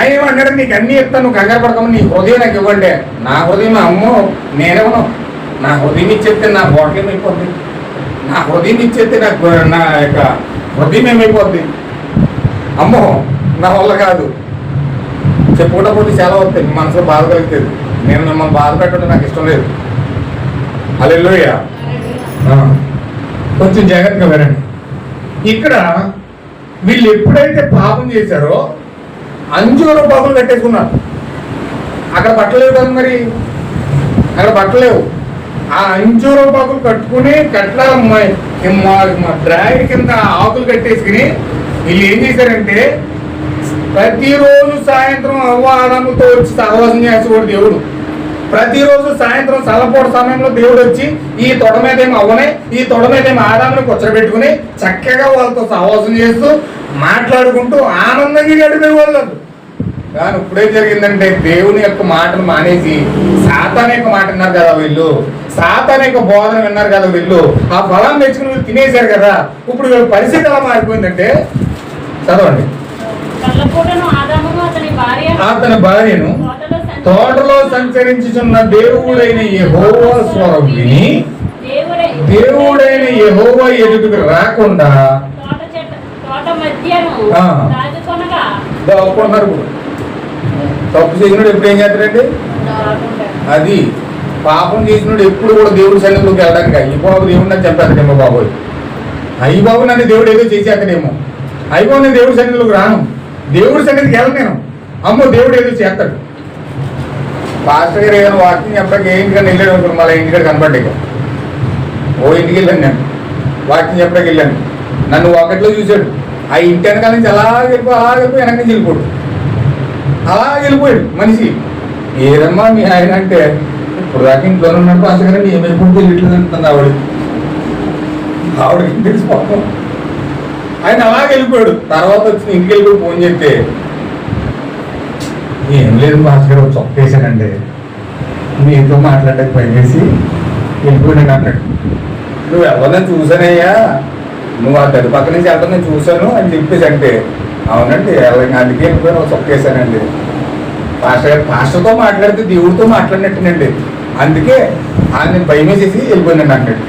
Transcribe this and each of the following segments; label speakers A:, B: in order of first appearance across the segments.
A: ఆయన ఏమన్నాడు, నీకు అన్నీ ఇస్తాను, నువ్వు కంగారు పడకమని నీ హృదయం నాకు ఇవ్వండి. నా హృదయం అమ్మో నేనేమను, నా హృదయం ఇచ్చేస్తే నా బాటిల్ ఏమైపోద్ది, నా హృదయం ఇచ్చేస్తే నా యొక్క హృదయం ఏమైపోద్ది, అమ్మో నా వల్ల కాదు. చెప్పుకుంటా చాలా వస్తాయి, మనసులో బాధ కలుగుతుంది. నేను మిమ్మల్ని బాధ పెట్టడం నాకు ఇష్టం లేదు. హల్లెలూయా. కొంచెం జాగ్రత్తగా వినండి. ఇక్కడ వీళ్ళు ఎప్పుడైతే పాపం చేశారో అంజూరం బాబులు కట్టేసుకున్నారు. అక్కడ పట్టలేవు కదా, మరి అక్కడ పట్టలేవు. ఆ అంజూరం బాబులు కట్టుకుని డ్రాగన్ కింద ఆకులు కట్టేసుకుని వీళ్ళు ఏం చేశారంటే ప్రతిరోజు సాయంత్రం ఆదాముతో వచ్చి సహవాసం చేసేవాడు దేవుడు. ప్రతిరోజు సాయంత్రం సలపోట సమయంలో దేవుడు వచ్చి ఈ తొడ మీదేమో అవ్వనే, ఈ తొడ మీదేమో ఆదాముని కూర్చోబెట్టుకుని చక్కగా వాళ్ళతో సహవాసం చేస్తూ మాట్లాడుకుంటూ ఆనందంగా గడిపేవాళ్ళు. కానీ ఇప్పుడేం జరిగిందంటే దేవుని యొక్క మాటను మానేసి సాతాను యొక్క మాట విన్నారు కదా వీళ్ళు, సాతాను యొక్క బోధన విన్నారు కదా వీళ్ళు, ఆ ఫలం తెచ్చుకుని వీళ్ళు తినేశారు కదా. ఇప్పుడు వీళ్ళ పరిస్థితి ఎలా మారిపోయిందంటే, చదవండి. అతని భార్యను తోటలో సంచరించుచున్న దేవుడైన యెహోవా స్వరం విని దేవుడైన యెహోవా ఎదుగుకు రాకుండా దాక్కున్నారు. తప్పు చేసినోడు ఎప్పుడు ఏం చేస్తాడండి, అది పాపం చేసినోడు ఎప్పుడు కూడా దేవుడి సన్నిధిలోకి వెళ్ళడానికి ఈ బాబు దేవుడు నన్ను చంపేస్తాడేమో, బాబోయ్ అయ్యి బాబు నన్ను దేవుడు ఏదో చేసేస్తాడేమో, అయిపోయి నేను దేవుడి సన్నిధిలోకి రాను, దేవుడి సన్నిధికి వెళ్ళను నేను, అమ్మో దేవుడు ఏదో చేస్తాడు. పాస్టర్ గారు ఏదైనా వాకింగ్ చెప్పడానికి ఏ ఇంటికన్నా వెళ్ళాడు అనుకోండి, మళ్ళీ ఇంటికాడ కనపడ్డాక ఓ ఇంటికి వెళ్ళాను నేను, వాకింగ్ చెప్పడానికి వెళ్ళాను, నన్ను ఒకటిలో చూశాడు. ఆ ఇంటి వెనకాల నుంచి అలా వెళ్ళిపోయి వెనక నుంచి వెళ్ళిపోడు, అలా వెళ్ళిపోయాడు మనిషి. ఏదమ్మా మీ ఆయన అంటే, ఇప్పుడు దాకా ఇంట్లోనే ఉన్నప్పుడు పాస్టర్ గారు ఏమైపోతే తెలియట్లేదు అంటుంది ఆవిడకి తెలిసిపోతాం. ఆయన అలాగే వెళ్ళిపోయాడు. తర్వాత వచ్చి ఇంటికి వెళ్ళిపోయి ఫోన్ చేస్తే, ఏం లేదు పాస్టర్ గారు చొక్కేసానండి, మీతో మాట్లాడడానికి పనిచేసి వెళ్ళిపోయాను అన్నాడు. నువ్వు ఎవరినైనా చూసానయ్యా, నువ్వు ఆ గది పక్క నుంచి వెళ్తా నేను చూశాను అని చెప్పేసి అంటే, అవునండి అందుకే వెళ్ళిపోయాను చొక్కేసానండి. పాస్టర్ గారు పాస్టర్తో మాట్లాడితే దేవుడితో మాట్లాడినట్టునండి, అందుకే ఆయన భయం వేసేసి వెళ్ళిపోయినండి అన్నాడు.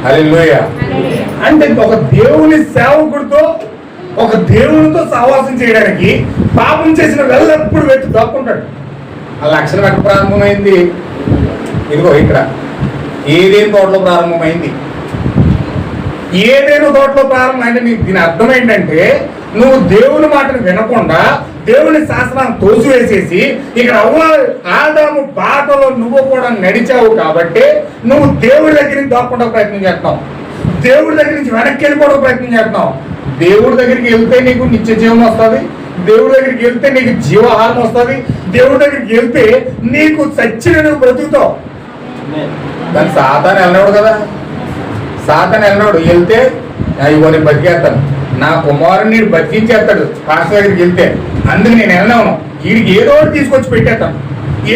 A: హల్లెలూయా. అంటే ఒక దేవుని సేవకుడితో, ఒక దేవునితో సహవాసం చేయడానికి పాపం చేసిన వెళ్ళప్పుడు వెతి దాక్కుంటాడు. ఆ లక్షణం ఎక్కడ ప్రారంభమైంది, ఇదిగో ఇక్కడ ఏదేను తోటలో ప్రారంభమైంది. ఏదేను తోటలో ప్రారంభమైంది. నీకు దీని అర్థం ఏంటంటే, నువ్వు దేవుని మాటను వినకుండా దేవుని శాస్త్రాన్ని తోసివేసేసి ఇక్కడ ఆదాము బాటలో నువ్వు కూడా నడిచావు కాబట్టి నువ్వు దేవుడి దగ్గర నుంచి దాక్కుండా ప్రయత్నం చేస్తున్నావు, దేవుడి దగ్గర నుంచి వెనక్కి వెళ్ళిపోవడం ప్రయత్నం చేస్తున్నావు. దేవుడి దగ్గరికి వెళ్తే నీకు నిత్య జీవం వస్తుంది, దేవుడి దగ్గరికి వెళ్తే నీకు జీవాహారం వస్తుంది, దేవుడి దగ్గరికి వెళ్తే నీకు చచ్చిన నువ్వు బ్రతుకుతావు. దాన్ని సాతాను వెళ్ళినాడు కదా, సాతాను వెళ్ళినాడు. వెళ్తే ఇవ్వ నేను బతికేస్తాను, నా కుమారుని బతికించేస్తాడు పాస్టర్ దగ్గరికి వెళ్తే, అందుకు నేను వెళ్ళినాను. వీడికి ఏదో తీసుకొచ్చి పెట్టేస్తాను,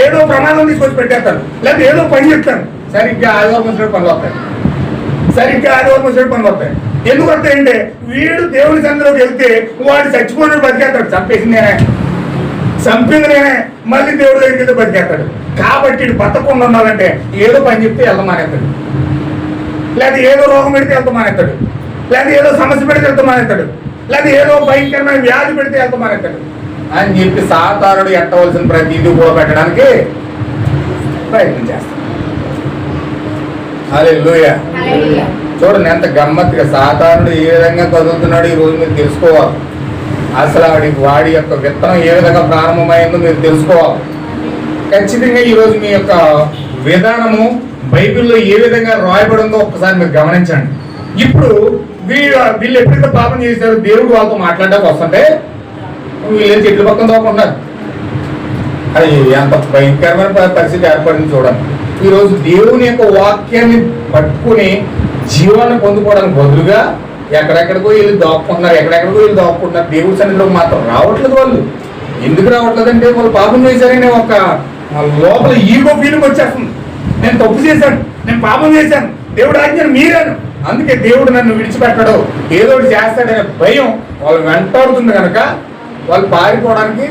A: ఏదో ప్రమాదం తీసుకొచ్చి పెట్టేస్తాను, లేకపోతే ఏదో పని చెప్తాను. సరిగ్గా ఆదివారం వచ్చినట్టు పనులు వస్తాయి, సరిగ్గా ఆదివారం వచ్చినట్టు పనులు వస్తాయి. ఎందుకు వస్తాయంటే వీడు దేవుని సందులోకి వెళ్తే వాడు చచ్చిపోయినట్టు బతికేస్తాడు. చంపేసింది నేనే, చంపింది నేనే, మళ్ళీ దేవుడి దగ్గరికి వెళ్తే బతికేస్తాడు. కాబట్టి వీడు బతకుండా ఉండాలంటే ఏదో పని చెప్తే వెళ్తాం మానేస్తాడు, లేదా ఏదో రోగం పెడితే వెళ్తాం మానేస్తాడు, లేదా ఏదో సమస్య పెడితే వెళ్తాం మానేస్తాడు, లేదా ఏదో భయంకరమైన వ్యాధి పెడితే వెళ్తాం మానేస్తాడు అని చెప్పి సాతానుడు ఎట్టవలసిన ప్రతిదీ కూడా పెట్టడానికి ప్రయత్నం చేస్తాడు. హల్లెలూయా. చూడండి ఎంత గమ్మత్తుగా సాతానుడు ఏ విధంగా కదులుతున్నాడు ఈ రోజు మీరు తెలుసుకోవాలి. అసలు వాడి యొక్క విత్తనం ఏ విధంగా ప్రారంభమైందో మీరు తెలుసుకోవాలి. ఖచ్చితంగా ఈరోజు మీ యొక్క విధానము బైబిల్లో ఏ విధంగా రాయబడిందో ఒక్కసారి మీరు గమనించండి. ఇప్పుడు వీళ్ళు ఎప్పుడైతే పాపం చేశారో దేవుడు వాళ్ళతో మాట్లాడడానికి వస్తుంటే వీళ్ళు చెట్ల పక్కన తోకుంటున్నారు. అది ఎంత భయంకరమైన పరిస్థితి ఏర్పడింది చూడండి. ఈరోజు దేవుని యొక్క వాక్యాన్ని పట్టుకుని జీవాన్ని పొందుకోవడానికి బదులుగా ఎక్కడెక్కడికో వీళ్ళు దాక్కుంటున్నారు, ఎక్కడెక్కడికో వీళ్ళు దాక్కుంటున్నారు. దేవుడి సన్నిధిలో మాత్రం రావట్లేదు. వాళ్ళు ఎందుకు రావట్లేదు అంటే వాళ్ళు పాపం చేశారనే ఒక లోపల ఈగో ఫీలింగ్ వచ్చేస్తుంది. నేను తప్పు చేశాను, నేను పాపం చేశాను, దేవుడు ఆజ్ఞను మీరాను అందుకే దేవుడు నన్ను విడిచిపెట్టడు, ఏదో ఒకటి చేస్తాడనే భయం వాళ్ళు వెంటాడుతుంది కనుక వాళ్ళు పారిపోవడానికి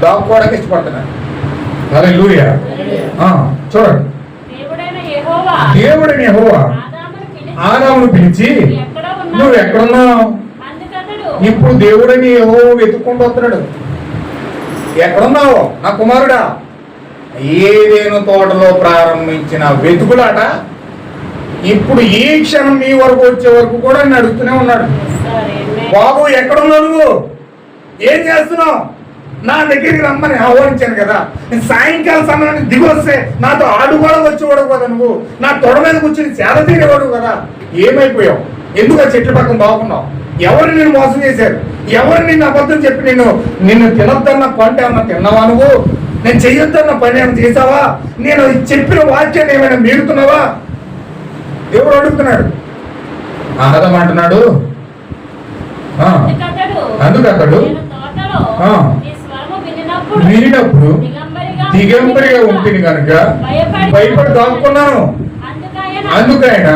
A: దాక్కోవడానికి ఇష్టపడుతున్నారు. హల్లెలూయా. చూడండి, దేవుడైన యెహోవా ఆదామును పిలిచి నువ్వు ఎక్కడున్నావు? ఇప్పుడు దేవుడని యెహోవా వెతుక్కుంటూ వస్తున్నాడు. ఎక్కడున్నావు నా కుమారుడా? ఏదేను తోటలో ప్రారంభించిన వెతుకులాట ఇప్పుడు ఈ క్షణం మీ వరకు వచ్చే వరకు కూడా నేను అడుగుతూనే ఉన్నాడు. బాబు ఎక్కడున్నావు? నువ్వు ఏం చేస్తున్నావు? నా దగ్గరికి రమ్మని ఆహ్వానించాను కదా. సాయంకాల సమయాన్ని దిగి వస్తే నాతో ఆడుకోవడం వచ్చేవాడు కదా, నువ్వు నా తొడ మీద కూర్చుని సేద తీరేవాడు కదా. ఏమైపోయావు? ఎందుకు ఆ చెట్ల పక్కన బాగున్నావు? ఎవరు నిన్ను మోసం చేశారు? ఎవరు నిన్ను అబద్ధం చెప్పి నిన్ను తినొద్దన్న పంట ఏమన్నా తిన్నావా? నువ్వు నేను చెయ్యొద్దన్న పని ఏమైనా చేసావా? నేను చెప్పిన వాక్యాన్ని ఏమైనా మీరుతున్నావా? దేవుడు అడుగుతున్నాడు. ఆదాము అంటున్నాడు, అందుకు అతడు వినినప్పుడు దిగంబరిగా ఉంటుంది కనుక భయపడి దాక్కున్నాను. అందుకైనా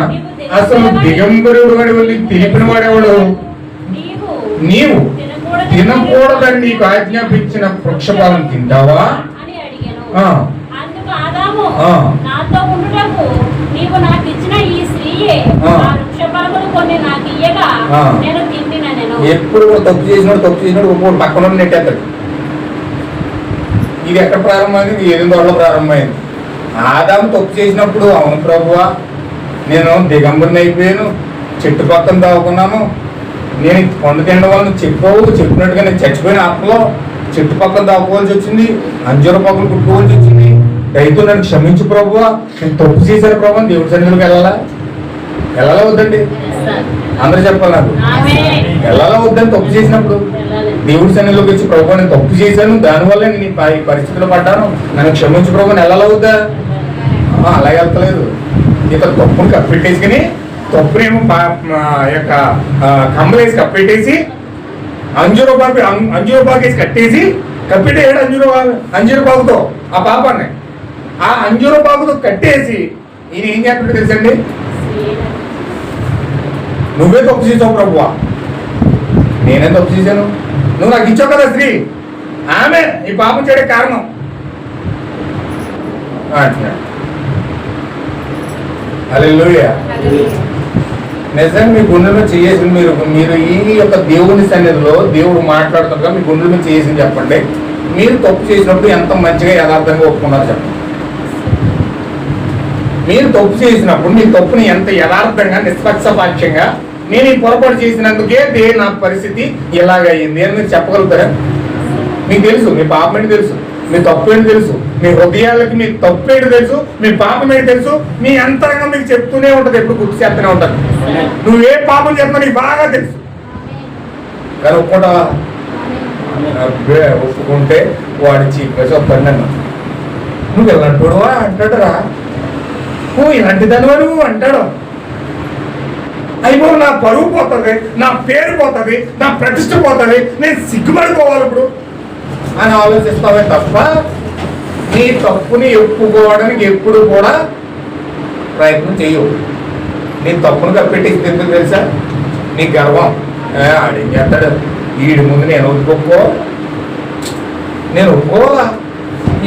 A: అసలు దిగంబరుడు అని తెలిపిన వాడెవడు? నీవు తినకూడదని నీకు ఆజ్ఞాపించిన వృక్షఫలం తింటావా? ఎప్పుడు తప్పు చేసినాడు పక్కన నెట్టేస్తాడు. ఇది ఎక్కడ ప్రారంభమైంది? ఇది ఏదో తోటలో ప్రారంభమైంది. ఆదాము తప్పు చేసినప్పుడు, అవును ప్రభువా నేను దిగంబరిని అయిపోయాను, చెట్టు పక్కన దాక్కున్నాను, నేను పండు తినడం వల్ల చెప్పినట్టుగా నేను చచ్చిపోయిన ఆత్మలో చెట్టు పక్కన దాక్కోవాల్సి వచ్చింది, అంజూర పక్కన కుట్టుకోవాల్సి వచ్చింది, రైతు నన్ను క్షమించు ప్రభువా, నేను తప్పు చేశాను ప్రభు. దేవుడి సన్నిధిలోకి వెళ్ళాలా వద్దండి? అందరూ చెప్పాలి నాకు. వెళ్ళాలా వద్దని తప్పు చేసినప్పుడు దేవుడి సన్నిధిలోకి వచ్చి ప్రభు నేను తప్పు చేశాను, దానివల్ల నేను ఈ పరిస్థితిలో పడ్డాను, నన్ను క్షమించు ప్రభు అని వెళ్ళాలా వద్దా? అలా వెళ్తలేదు. ఇతను తప్పుని కప్పెట్టేసుకుని తప్పునేమో యొక్క కమ్మలేసి కప్పెట్టేసి అంజూరపాకేసి కట్టేసి కప్పెట్టేయాడు. అంజూరపాకుతో ఆ పాపాన్ని ఆ అంజూరపాకుతో కట్టేసి ఈయన ఏం చేస్తాడు తెలుసండి? నువ్వే తప్పు చేసావు ప్రభువా, నేనే తప్పు చేశాను, నువ్వు నాకు ఇచ్చావు కదా స్త్రీ, ఆమె ఈ పాపం చేయడే కారణం అంటున్నాడు. హల్లెలూయా. నిజంగా మీ గుండెలో చేసి మీరు ఈ యొక్క దేవుని సన్నిధిలో దేవుడు మాట్లాడుతుండగా మీ గుండెల మీద చేసింది చెప్పండి. మీరు తప్పు చేసినప్పుడు ఎంత మంచిగా యథార్థంగా ఒప్పుకున్నారు చెప్పండి. మీరు తప్పు చేసినప్పుడు మీ తప్పుని ఎంత యథార్థంగా నిష్పక్షపాత్యంగా నేను ఈ పొరపాటు చేసినందుకే నా పరిస్థితి ఇలాగయ్యింది అని మీరు చెప్పగలుగుతారా? మీకు తెలుసు మీ పాపం ఏంటి తెలుసు, మీ తప్పు ఏంటి తెలుసు, మీ హృదయాలకి మీ తప్పు ఏంటి తెలుసు, మీ పాపం ఏంటి తెలుసు, మీ అంతరంగం మీకు చెప్తూనే ఉంటుంది, ఎప్పుడు గుర్తు చేస్తూనే ఉంటుంది. నువ్వే పాపం చేస్తున్నా నీకు బాగా తెలుసు, కానీ ఒప్పుకుంటావా? అబ్బే ఒప్పుకుంటే వాడి చీపేసి వస్తాడు అన్న. నువ్వు ఇలాంటివాడువా అంటాడురా, నువ్వు ఇలాంటి దానివా నువ్వు అంటాడు. అయిపో నా పరువు పోతుంది, నా పేరు పోతుంది, నా ప్రతిష్ట పోతుంది, నేను సిగ్గుపడిపోవాలి ఇప్పుడు అని ఆలోచిస్తావే తప్ప నీ తప్పుని ఒప్పుకోవడానికి ఎప్పుడు కూడా ప్రయత్నం చేయవు. నీ తప్పును కప్పెట్టేసి ఎందుకు తెలుసా? నీ గర్వం. ఆడేం చేస్తాడు, వీడి ముందు నేను ఒప్పుకోవాలా,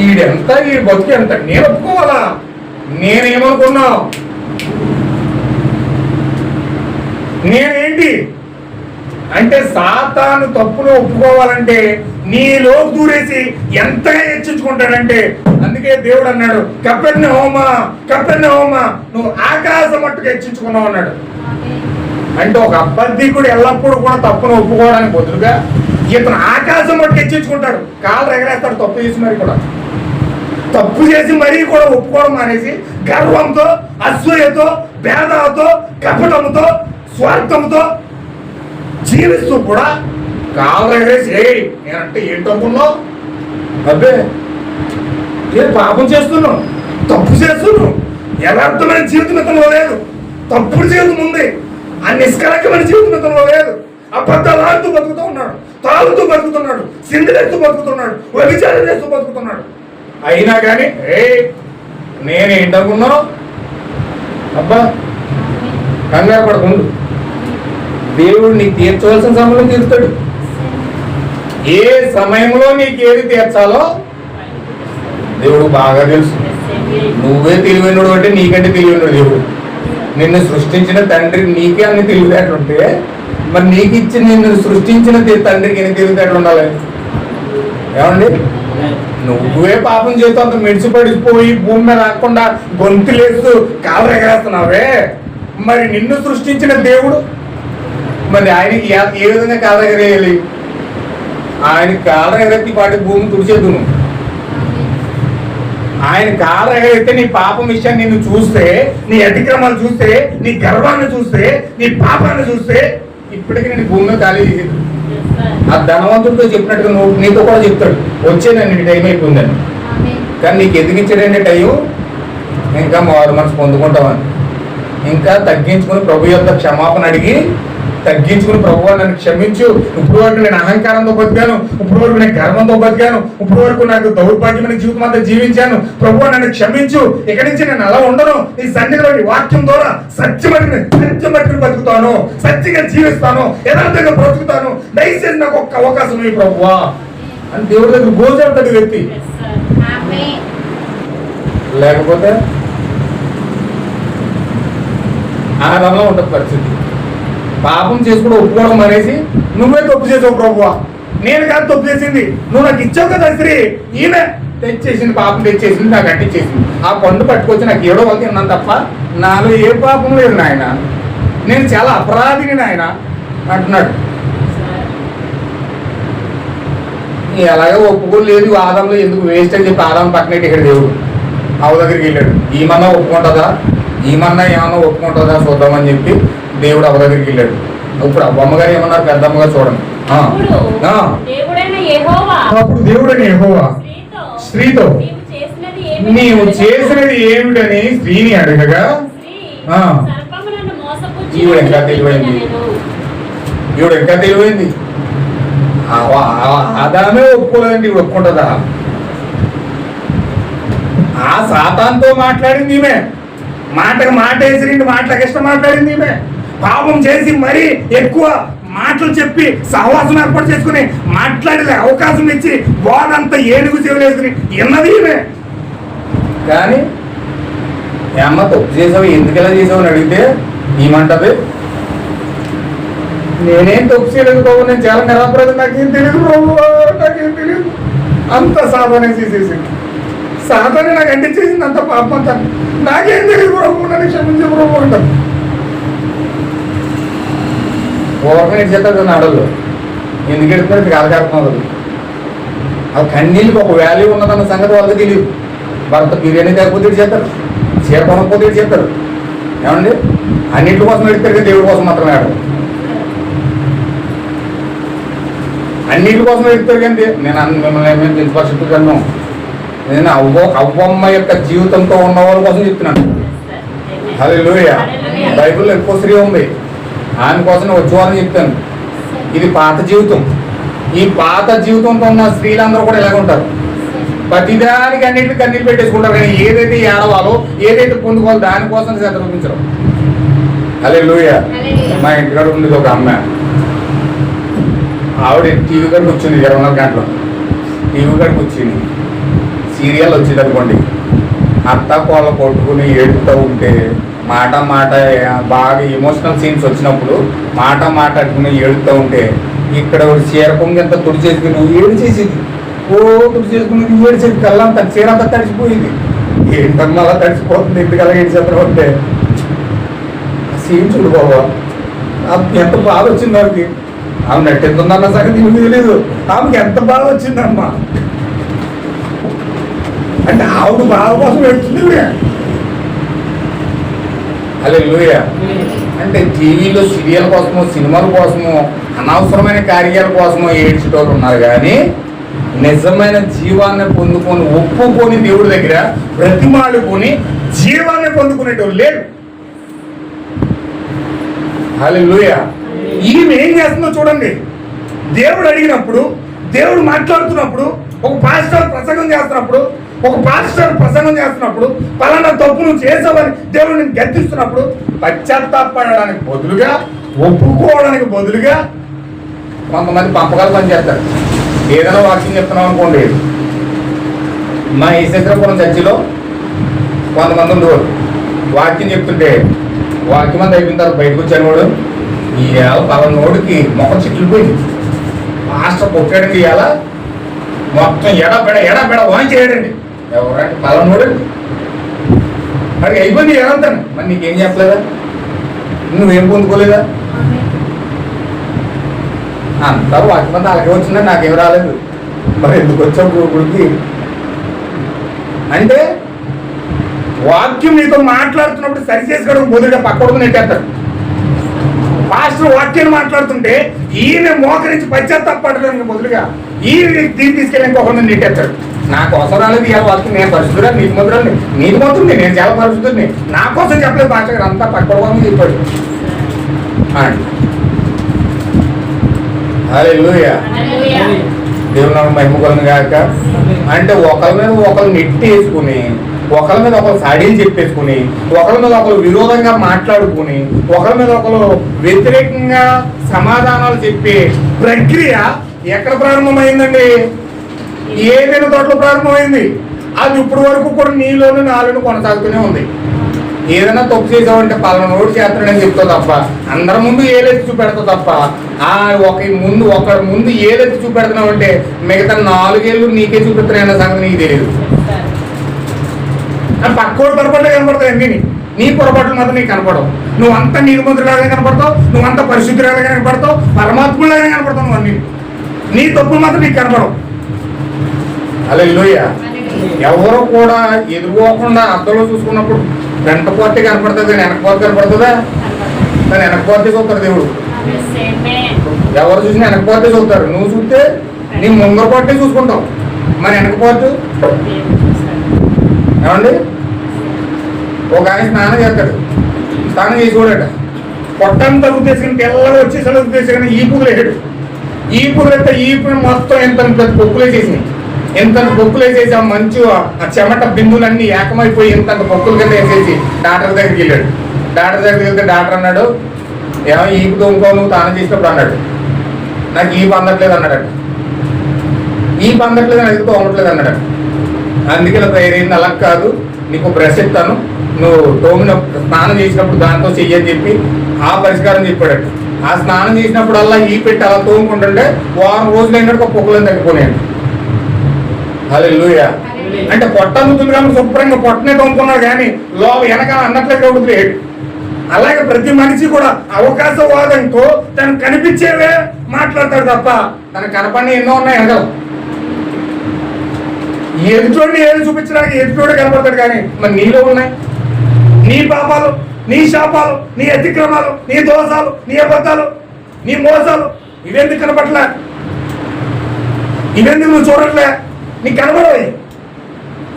A: ఈడెంత ఈ బతుకు ఎంత నేను ఒప్పుకోవాలా, నేనేమనుకున్నావు, నేనేంటి అంటే సాతాను తప్పును ఒప్పుకోవాలంటే నీలో దూరేసి ఎంతగా హెచ్చించుకుంటాడంటే, అందుకే దేవుడు అన్నాడు కపెర్నహూమా నువ్వు ఆకాశం మట్టుకు హెచ్చించుకున్నావు అన్నాడు. అంటే ఒక అబద్ధికుడు ఎల్లప్పుడూ కూడా తప్పును ఒప్పుకోవడానికి బదులుగా ఇతను ఆకాశం మట్టుకు హెచ్చించుకుంటాడు, కాళ్ళు ఎగరేస్తాడు తప్పు చేసి మరీ కూడా, తప్పు చేసి మరీ కూడా ఒప్పుకోవడం అనేసి గర్వంతో, అసూయతో, భేదాలతో, కపటంతో, స్వార్థంతో జీవిస్తూ కూడా కాళ్ళు ఎగరేసి నేనంటే ఏంటనుకున్నావు, అబ్బే నేను పాపం చేస్తున్నావు, తప్పు చేస్తున్నావు, యథార్థమైన జీవితం ఇతనిలో లేదు, తప్పుడు జీవితం ఉంది, ఆ నిష్కలకమైన జీవితం ఇతనిలో లేదు, అబద్ధాలు ఆడుతూ బతుకుతూ ఉన్నాడు, తాగుతూ బతుకుతున్నాడు, సింధులేస్తూ బతుకుతున్నాడు, వ్యభిచారం చేస్తూ బతుకుతున్నాడు. అయినా కానీ నేనేంటనుకున్నావు, అబ్బా కంగారు పడకుండా దేవుడు నీకు తీర్చవలసిన సమయంలో తీరుతాడు. ఏ సమయంలో నీకు ఏది తీర్చాలో దేవుడు బాగా తెలుసు. నువ్వే తెలివైనడు అంటే నీకంటే తెలివైనడు దేవుడు. నిన్ను సృష్టించిన తండ్రికి నీకే అన్ని తెలివితేటలు ఉంటే మరి నీకు ఇచ్చిన నిన్ను సృష్టించిన తండ్రికి ఎన్ని తెలివితేటలు ఉండాలి? ఏమండి, నువ్వే పాపం చేస్తూ అంత మెడిసిపడిపోయి భూమి మీద రాకుండా గొంతులేస్తూ కాలు ఎగరేస్తున్నావే, మరి నిన్ను సృష్టించిన దేవుడు మరి ఆయనకి ఏ విధంగా కాలు ఎగరేయాలి? ఆయన కాలు ఎగరెత్తి పాటి భూమి తుడిచేద్దు. నువ్వు ఆయన కాలు ఎగరైతే నీ పాపం విషయాన్ని నిన్ను చూస్తే, నీ అతిక్రమాలు చూస్తే, నీ గర్వాన్ని చూస్తే, నీ పాపాన్ని చూస్తే ఇప్పటికీ నేను భూమిలో ఖాళీ చేసేది. ఆ ధనవంతుడితో చెప్పినట్టుగా నువ్వు నీతో కూడా చెప్తాడు, వచ్చేదండి నీ టైం అయిపోయిందని. కానీ నీకు ఎదిగించడండి టైం ఇంకా మారు మనసు పొందుకుంటామని. ఇంకా తగ్గించుకుని ప్రభు యొక్క క్షమాపణ అడిగి తగ్గించుకుని ప్రభు నన్ను క్షమించు, ఇప్పుడు వరకు నేను అహంకారంతో బతికాను, ఇప్పుడు వరకు నేను గర్వంతో బతికాను, ఇప్పుడు వరకు నాకు దౌర్భాగ్యమైన జీవితం అంతా జీవించాను, ప్రభు నన్ను క్షమించు, ఇక్కడి నుంచి నేను అలా ఉండను, ఈ సన్నిధిలోని వాక్యం ద్వారా సత్యం బట్టి బతుకుతాను, సత్యంగా జీవిస్తాను, యథార్థంగా బ్రతుకుతాను, దయచేసి నాకు ఒక్క అవకాశం ఈ ప్రభువా అని దేవుడి దగ్గర గోజాడుతాడు వ్యక్తి. లేకపోతే ఆ రంలో ఉంటుంది పరిస్థితి. పాపం చేసుకుంటూ ఒప్పుకోవడం అనేసి నువ్వే తప్పు చేసావు ప్రభువా, నేను కాదు తప్పు చేసింది, నువ్వు నాకు ఇచ్చావు కదా స్త్రీ, ఈమె తెచ్చేసింది, పాపం తెచ్చేసింది, నాకు అంటించేసింది, ఆ పండు పట్టుకొచ్చి నాకు ఏడో వాళ్ళకి అన్నాను తప్ప నాలో ఏ పాపం లేదు నాయన, నేను చాలా అపరాధిని నాయన అంటున్నాడు. ఎలాగో ఒప్పుకోలేదు, ఆదంలో ఎందుకు వేస్ట్ అని చెప్పి ఆదాం పక్కనట్టు ఇక్కడ దేవుడు ఆవు దగ్గరికి వెళ్ళాడు. ఈమన్నా ఒప్పుకుంటుందా, ఈమన్నా ఏమన్నా ఒప్పుకుంటుందా చూద్దామని చెప్పి దేవుడు అవ్వ దగ్గరికి వెళ్ళాడు. ఇప్పుడు అమ్మగారు ఏమన్నారు, పెద్దమ్మగారు చూడండి. అప్పుడు దేవుడని యెహోవా స్త్రీతో నీవు చేసినది ఏమిటని స్త్రీని అడగగా ఈవిడ ఇంకా తెలివైంది. ఆదామే ఒప్పుకోలేదండి, ఈవిడ ఒప్పుకుంటుందా? ఆ సాతాన్తో మాట్లాడింది ఈమె, మాటకు మాట వేసి రెండు మాటలకు ఇష్టం మాట్లాడింది ఈమె, పాపం చేసి మరీ ఎక్కువ మాటలు చెప్పి సహవాసం ఏర్పాటు చేసుకుని మాట్లాడే అవకాశం ఇచ్చి వాడంతా ఏనుగు చెవులు వేసుకుని విన్నది ఈమె. కానీ ఏమ్మ తప్పు చేసావు, ఎందుకెలా చేసావు అని అడిగితే ఏమంటది, నేనేం తప్పు చేయలేదు బాబు, నేను చాలా నిరాపరాధం, నాకేం తెలియదు బాబు, నాకేం తెలియదు, అంత సాధన చేసేసింది, సాధన నాకు అంటించేసింది, అంత పాపం అంతా నాకేం తెలియదు బాబు, నన్ను క్షమించే బాబు అంటారు. ఓవర్గా ఇచ్చేస్తారు ఆడలు, ఎందుకు ఎడుతున్నారు కాదు కాకపోతే అది కన్నీళ్ళకి ఒక వాల్యూ ఉన్నదన్న సంగతి వాళ్ళకి తెలియదు. భర్త బిర్యానీ తగ్గిపోతే చేస్తారు, చీర కొనకపోతే చేస్తారు, ఏమండి అన్నింటి కోసం ఎడతారు కదా, దేవుడి కోసం మాత్రమే ఆడరు, అన్నింటి కోసం ఎడతారు కానీ మిమ్మల్ని పెంచుపరుచుతున్నాను. నేను అవ్వమ్మ యొక్క జీవితంతో ఉన్న వాళ్ళ కోసం చెప్తున్నాను. హల్లెలూయా. బైబిల్లో ఎక్కువ స్త్రీ ఉంది, ఆమె కోసం వచ్చేవాళ్ళని చెప్తాను. ఇది పాత జీవితం. ఈ పాత జీవితంతో ఉన్న స్త్రీలందరూ కూడా ఇలాగ ఉంటారు, ప్రతిదానికి అన్నింటికి కన్నీళ్ళు పెట్టేసుకుంటారు, కానీ ఏదైతే ఏడవాలో ఏదైతే పొందుకోవాలో దానికోసం శ్రద్ధ చూపించరు. హల్లెలూయా. మా ఇంటికాడ ఉండేది ఒక అమ్మాయి, ఆవిడ టీవీ కాడికి వచ్చింది 24 గంటలు, టీవీ కాడికి వచ్చింది, సీరియల్ వచ్చింది అనుకోండి, అత్త కోళ్ళ కొట్టుకుని ఏడుతూ ఉంటే మాట బాగా ఎమోషనల్ సీన్స్ వచ్చినప్పుడు మాట అట్టుకుని ఏడుతూ ఉంటే ఇక్కడ చీర పొంగి అంతా తుడి చేసుకుని ఏడు చేసేది, తుడి చేసుకుని ఏడ్చేది, కళ్ళంతా చీర అంతా తడిచిపోయింది. ఏంటన్నా అలా తడిచిపోతుంది, ఎందుకలా ఏడ్చేద్దాం అంటే సీన్ చూడు బాబా, ఎంత బాధ వచ్చింది ఆమెకి. ఆమె నట్టెంతుందన్న సంగతి మీకు తెలియదు, ఆమెకి ఎంత బాధ వచ్చిందమ్మా అంటే ఆవిడ బాధ కోసం పెడుతుంది. హల్లెలూయా. అంటే టీవీలో సీరియల్ కోసమో సినిమాల కోసమో అనవసరమైన కార్యాల కోసమో ఏడ్చేటోళ్ళు ఉన్నారు, కానీ నిజమైన జీవాన్ని పొందుకొని ఒప్పుకొని దేవుడి దగ్గర బ్రతిమాలుకొని జీవాన్ని పొందుకునేటోళ్ళు లేరు. హల్లెలూయా. ఈమె ఏం చేస్తుందో చూడండి. దేవుడు అడిగినప్పుడు, దేవుడు మాట్లాడుతున్నప్పుడు, ఒక పాస్టర్ ప్రసంగం చేస్తున్నప్పుడు ఒక పాస్టర్ ప్రసంగం చేస్తున్నప్పుడు పలానా తప్పు నువ్వు చేసావని దేవుడు నేను గద్దిస్తున్నప్పుడు పశ్చాత్తాపడడానికి బదులుగా, ఒప్పుకోవడానికి బదులుగా కొంతమంది పంపకాలు పని చేస్తారు. ఏదైనా వాక్యం చెప్తున్నాం అనుకోండి, మా ఈశ్వరపురం చర్చిలో కొంతమంది ఉండేవారు. వాక్యం చెప్తుంటే వాక్యం అంతా అయిపోయిన తర్వాత బయటకు వచ్చాను వాడు, ఇవాళ పలానోడికి మొక్క చెట్లు పోయింది, మాస్టర్ కొట్టాడండి, ఇవాళ మొత్తం ఎడబెడ వాన్ చేయడండి. ఎవరంటే పలానోడండి. మరి అయిపోయింది ఏమంటాను, మరి నీకేం చెప్పలేదా, నువ్వేం పొందుకోలేదా? అంతా వాక్యం అంతా అలాగే వచ్చిందని నాకేం రాలేదు, మరి ఎందుకు వచ్చావు గుడికి అంటే వాక్యం నీతో మాట్లాడుతున్నప్పుడు సరిచేసుకోవడం బదులుగా పక్కడుకు నెట్టేస్తాడు. పాస్టర్ వాక్యాన్ని మాట్లాడుతుంటే ఈయన మోకరించి పశ్చాత్తాపడడానికి బదులుగా ఈయన దీన్ని తీసుకెళ్ళి ఇంకొకరిని నెట్టేస్తాడు. నాకు అవసరం రాలేదు ఇవాళ వాక్యం, నేను పరిశుద్ధురా, నీకు ముద్రని, నీకు మొత్తుంది, నేను చాలా పరిశుద్ధుని, నా కోసం చెప్పలేదు పాస్టర్ గారు, అంతా పక్కడుకోమని చెప్పాడు. హల్లెలూయా, దేవుని నామమున మహిమ కలుగును గాక. అంటే ఒకరి మీద ఒకరు నెట్టి వేసుకుని, ఒకరి మీద ఒకరు సాడీలు చెప్పేసుకుని, ఒకరి మీద ఒకరు విరోధంగా మాట్లాడుకుని, ఒకరి మీద ఒకరు వ్యతిరేకంగా సమాధానాలు చెప్పే ప్రక్రియ ఎక్కడ ప్రారంభమైందండి? ఏదైనా తోటలో ప్రారంభమైంది. అది ఇప్పటి వరకు కూడా నీలోను నాలోను కొనసాగుతూనే ఉంది. ఏదైనా తప్పు చేసావంటే పలానా నోటు చేస్తాడని చెప్తావు తప్ప, అందరి ముందు ఏలెత్తి చూపెడతావు తప్ప, ఒకరి ముందు ఏలెత్తి చూపెడుతున్నావు అంటే మిగతా 4 ఏళ్ళు నీకే చూపిస్తున్నాయన్న సంగతి నీకు తెలియదు. పక్కోడు పొరపాట్లు కనపడతాయి అన్నీ, నీ పొరపాట్లు మాత్రం నీకు కనపడవు. నువ్వు అంత నీతిమంతుడిలాగా కనపడతావు, నువ్వు అంత పరిశుద్ధులాగా కనపడతావు, పరమాత్ములాగా కనపడతావు. నువ్వు అన్ని నీ తప్పులు మాత్రం నీకు కనపడవు. హల్లెలూయా. ఎవరు కూడా ఎదురుకోకుండా అద్దంలో చూసుకున్నప్పుడు వెంట పోతే కనపడుతుంది కానీ వెనక పోతే కనపడుతుందా? కానీ వెనక పోతే చూస్తారు దేవుడు. ఎవరు చూసినా వెనక పోతే చూస్తారు. నువ్వు చూస్తే నీ ముందర పోతే చూసుకుంటావు, మరి వెనక పోతే ఏమండి? ఒక ఆయన స్నానం చేస్తాడు, స్నానం చేసి చూడట, పొట్టంతా ఉద్దేశం తెల్లగా వచ్చేసాడు ఉద్దేశం, ఈ పువ్వులు వేసాడు. ఈ పువ్వులు అయితే ఈ పువ్వులు మొత్తం ఎంత పొక్కులు వేసేసినాయి, ఎంత పొక్కులు వేసేసి ఆ మంచు ఆ చెమట బిందువులన్నీ ఏకమైపోయి ఎంత పొక్కులు కింద వేసేసి డాక్టర్ దగ్గరికి వెళ్ళాడు. డాక్టర్ దగ్గరికి వెళ్తే డాక్టర్ అన్నాడు, ఏమో ఈపు తోముకో నువ్వు తానం చేసినప్పుడు అన్నాడు. నాకు ఈపు అందట్లేదు అన్నాడట. ఈపు అందట్లేదు అని ఎదుగుతూ ఉండట్లేదు అన్నాడు. అందుకే ఇలా తయారైంది. అలా కాదు, నీకు బ్రష్ ఇస్తాను, నువ్వు తోమిన స్నానం చేసినప్పుడు దాంతో చెయ్యని చెప్పి ఆ పరిష్కారం చెప్పాడట. ఆ స్నానం చేసినప్పుడల్లా ఈ పెట్టి అలా తోముకుంటుంటే వారం రోజులు అయినట్టు పొక్కులను తగ్గిపోయాడు. హల్లెలూయా. అంటే పొట్ట అందుతుంది కాబట్టి శుభ్రంగా పొట్టనే తోముకున్నాడు కానీ వెనకాల అన్నట్లుగా ఉడిపోయాడు. అలాగే ప్రతి మనిషి కూడా అవకాశవాదంతో తనకు కనిపించేవే మాట్లాడతాడు తప్ప తనకు కనపడిన ఎన్నో ఉన్నాయి వెనకాల. ఎదుటోడిని ఏది చూపించడానికి ఎదుటోడే కనపడతాడు కానీ మరి నీలో ఉన్నాయి నీ పాపాలు, నీ శాపాలు, నీ అతిక్రమాలు, నీ దోషాలు, నీ అబద్ధాలు, నీ మోసాలు, ఇవెందుకు కనపడలే? ఇవెందుకు నువ్వు చూడట్లే? నీకు కనపడవు.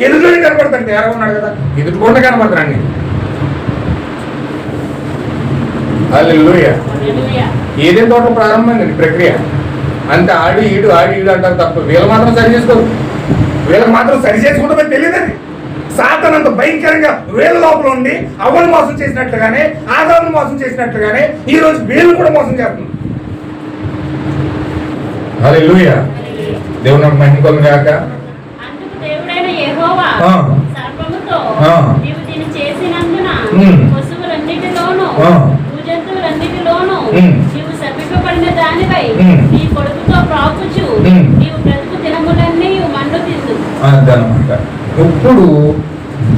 A: ఎదుటోడే కనపడతాడు. తేడా ఉన్నాడు కదా, ఎదుటికోండా కనపడతాడు. హల్లెలూయా. ఏదేం తోట ప్రారంభమైందండి ప్రక్రియ. అంతే ఆడి ఈడు అంటారు తప్ప వీళ్ళు మాత్రం సరి చేసుకోరు. వీళ్ళకి మాత్రం సరి చేసుకుంటే తెలియదండి. సాతాను అంత భయంకరంగా వీళ్ళ లోపల ఉండి అవ్వను మోసం చేసినట్లుగానే ఆదామును మోసం చేసినట్లుగానే ఈ రోజు వీళ్ళు కూడా మోసం చేస్తుంది. హల్లెలూయా. దేవుని మహిమ కలుగును గాక. అదనమాట. ఇప్పుడు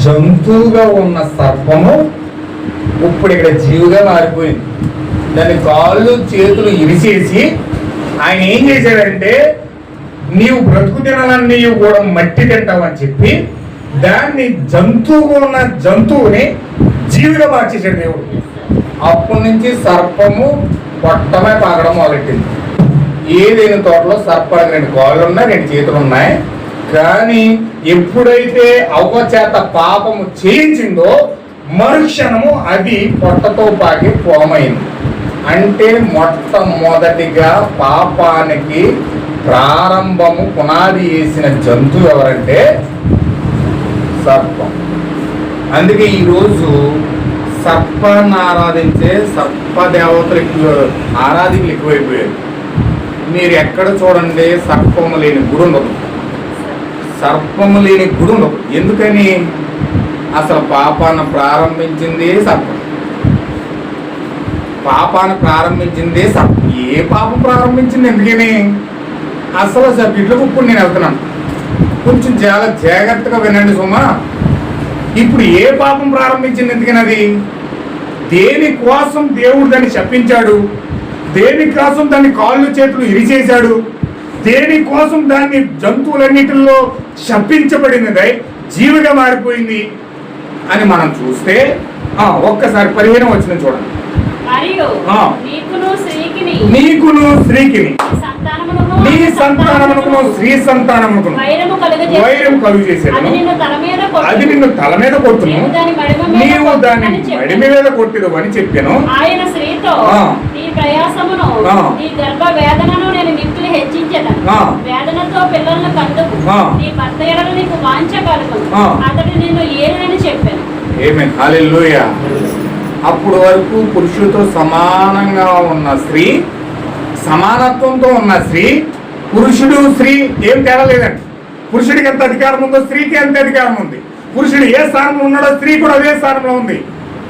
A: జంతువుగా ఉన్న సర్పము ఇప్పుడు ఇక్కడ జీవుగా మారిపోయింది. దాని కాళ్ళు చేతులు ఇరిసేసి ఆయన ఏం చేశాడంటే నీవు బ్రతుకు తినాలని నీవు కూడా మట్టి తింటావు అని చెప్పి దాన్ని జంతువుగా ఉన్న జంతువుని జీవిగా మార్చేసాడు దేవుడు. అప్పటి నుంచి సర్పము పొట్టమే పాకడం మొదలెట్టింది. ఏదైనా తోటలో సర్పానికి 2 కాళ్ళు ఉన్నాయి, 2 చేతులు ఉన్నాయి. కానీ ఎప్పుడైతే అవ్వ చేత పాపము చేయించిందో మరుక్షణము అది పొట్టతో పాకి పోమైంది. అంటే మొట్టమొదటిగా పాపానికి ప్రారంభము పునాది వేసిన జంతువు ఎవరంటే సర్పం. అందుకే ఈరోజు సర్పాన్ని ఆరాధించే సర్పదేవతలు ఆరాధికులు ఎక్కువైపోయారు. మీరు ఎక్కడ చూడండి సర్పము లేని గుడి ఉండదు, సర్పము లేని గుడి ఉండదు. ఎందుకని? అసలు పాపాన్ని ప్రారంభించింది సర్పం, పాపాన్ని ప్రారంభించింది సర్పం. ఏ పాపం ప్రారంభించింది? ఎందుకని? అసలు సబ్జెక్టులకు ఇప్పుడు నేను వెళ్తున్నాను, కొంచెం చాలా జాగ్రత్తగా వినండి సుమా. ఇప్పుడు ఏ పాపం ప్రారంభించింది? ఎందుకని? అది దేనికోసం దేవుడు దాన్ని శపించాడు, దేనికోసం దాన్ని కాళ్ళు చేతులు ఇరిచేశాడు, దేనికోసం దాన్ని జంతువులన్నిటిలో శపించబడినదై జీవిగా మారిపోయింది అని మనం చూస్తే ఒక్కసారి 15వ వచనం చూడండి. నీకును స్త్రీకిని నీ సంతానమునకును స్త్రీ సంతానమునకును వైరము కలుగు చేసేది, అది నిన్ను తల మీద కొట్టును, నీవు దాన్ని మడిమ మీద కొట్టిదు అని చెప్పాను.
B: ఆయన స్త్రీతో నీ ప్రయాసమును నీ గర్భ వేదనను నేను మిక్కిలి హెచ్చించెదను, వేదనతో పిల్లలను కందుకు, నీ భర్త ఎడల నీకు వాంఛ కలుగును, అతడు నిన్ను ఏలని చెప్పాను.
A: ఆమేన్, హల్లెలూయా. అప్పుడు వరకు పురుషుడితో సమానంగా ఉన్న స్త్రీ, సమానత్వంతో ఉన్న స్త్రీ, పురుషుడు స్త్రీ ఏం తేడా లేదండి. పురుషుడికి ఎంత అధికారం ఉందో స్త్రీకి ఎంత అధికారం ఉంది. పురుషుడు ఏ స్థానంలో ఉన్నాడో స్త్రీ కూడా అదే స్థానంలో ఉంది.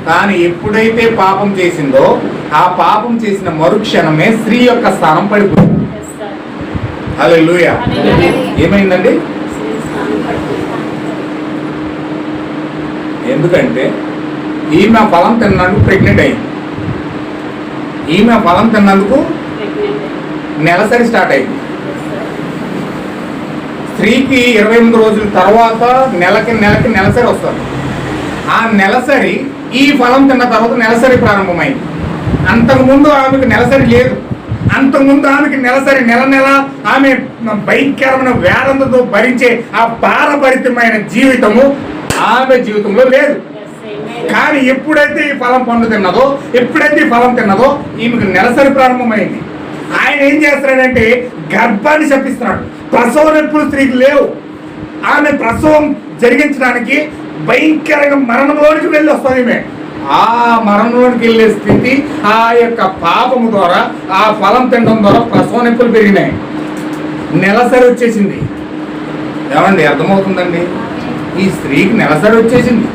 A: కానీ ఎప్పుడైతే పాపం చేసిందో ఆ పాపం చేసిన మరుక్షణమే స్త్రీ యొక్క స్థానం పడిపోయింది. హల్లెలూయా. ఏమైందండి? ఎందుకంటే ఈమె ఫలం తిన్నందుకు ప్రెగ్నెంట్ అయింది. ఈమె ఫలం తిన్నందుకు నెలసరి స్టార్ట్ అయింది. స్త్రీకి 28 రోజుల తర్వాత నెలకి నెలసరి వస్తుంది. ఆ నెలసరి ఈ ఫలం తిన్న తర్వాత నెలసరి ప్రారంభమైంది. అంతకుముందు ఆమెకు నెలసరి లేదు. అంతకుముందు ఆమెకి నెలసరి నెల ఆమె భయంకరమైన వేదంతో భరించే ఆ భారభరితమైన జీవితము ఆమె జీవితంలో లేదు. కానీ ఎప్పుడైతే ఈ ఫలం పండు తిన్నదో, ఎప్పుడైతే ఈ ఫలం తిన్నదో ఈమెకు నెలసరి ప్రారంభమైంది. ఆయన ఏం చేస్తున్నాడంటే గర్భాన్ని శపిస్తున్నాడు. ప్రసవం ఎప్పుడు స్త్రీకి లేవు. ఆమె ప్రసవం జరిగించడానికి భయంకరంగా మరణంలోనికి వెళ్ళి వస్తుంది. ఈమె ఆ మరణంలోనికి వెళ్ళే స్థితి ఆ యొక్క పాపము ద్వారా, ఆ ఫలం తినడం ద్వారా ప్రసవ నొప్పులు పెరిగినాయి, నెలసరి వచ్చేసింది. ఏమండి, అర్థమవుతుందండి? ఈ స్త్రీకి నెలసరి వచ్చేసింది.